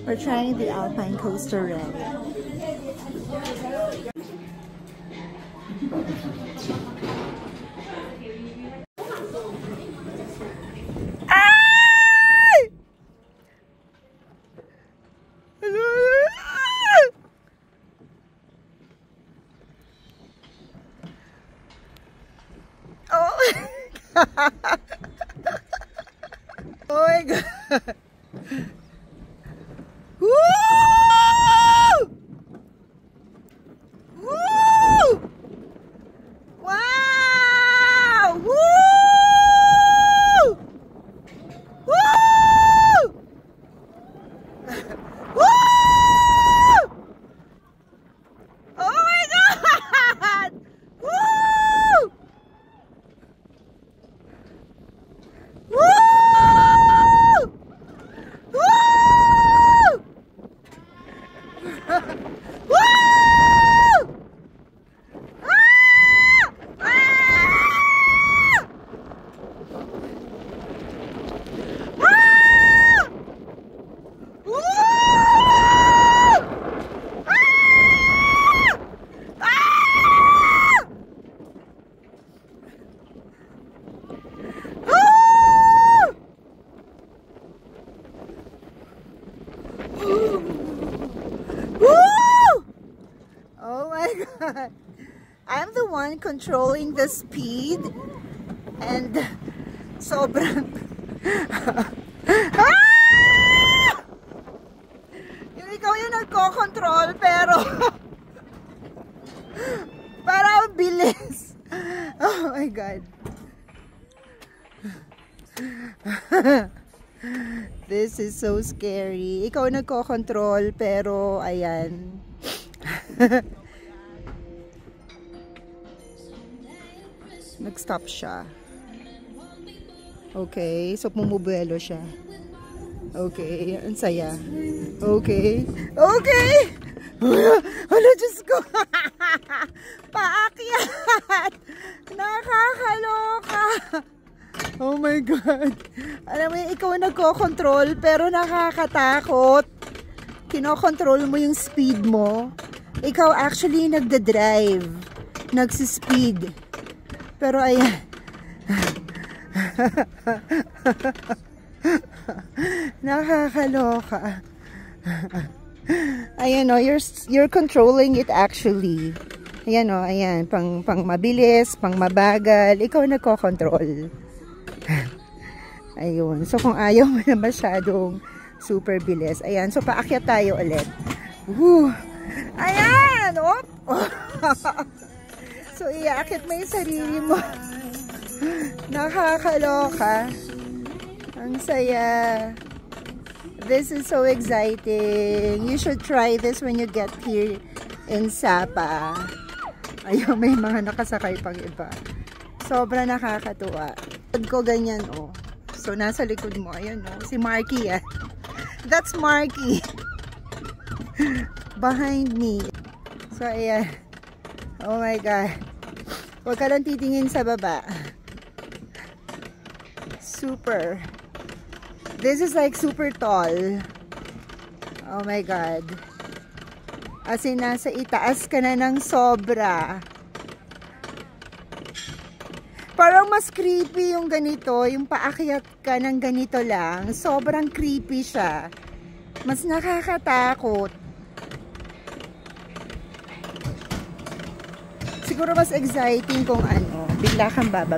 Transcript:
We're trying the Alpine Coaster Red. Oh my god. Woo! Woo! Wow! Woo! Woo! Woo! Oh my god! Woo! Woo! I'm the one controlling the speed and sobrang yung ikaw yung nagko-control pero parang bilis. Oh my god. This is so scary. Ikaw nagko-control pero ayan. Nag-stop siya. Okay, so pumubuelo siya. Okay, ang saya. Okay. Okay! Hala, Diyos ko! Paakyat! Nakakaloka! Oh my God! Alam mo yun, ikaw nagko-control pero nakakatakot. Kino-control mo yung speed mo. Ikaw actually nagda-drive. Nagsispeed. Pero ayan. Nakakaloka. Ayan o, you're controlling it actually. Ayan o, ayan. Pang mabilis, pang mabagal. Ikaw nagko-control. Ayun. So kung ayaw mo na masyadong super bilis. Ayan. So paakyat tayo ulit. Woo! Ayan! Oh! So, iakit mo yung sarili mo. Nakakaloka. Ang saya. This is so exciting. You should try this when you get here in Sapa. Ayun, may mga nakasakay pang iba. Sobra nakakatuwa. Likod ko ganyan, oh. So, nasa likod mo. Ayun, oh. Si Marky, ah. That's Marky. Behind me. So, ayan. Oh my God. Huwag ka lang titingin sa baba. Super. This is like super tall. Oh my God. As in, nasa itaas ka na ng sobra. Parang mas creepy yung ganito. Yung paakyat ka ng ganito lang. Sobrang creepy siya. Mas nakakatakot. Siguro mas exciting kung ano, bigla kang bababa.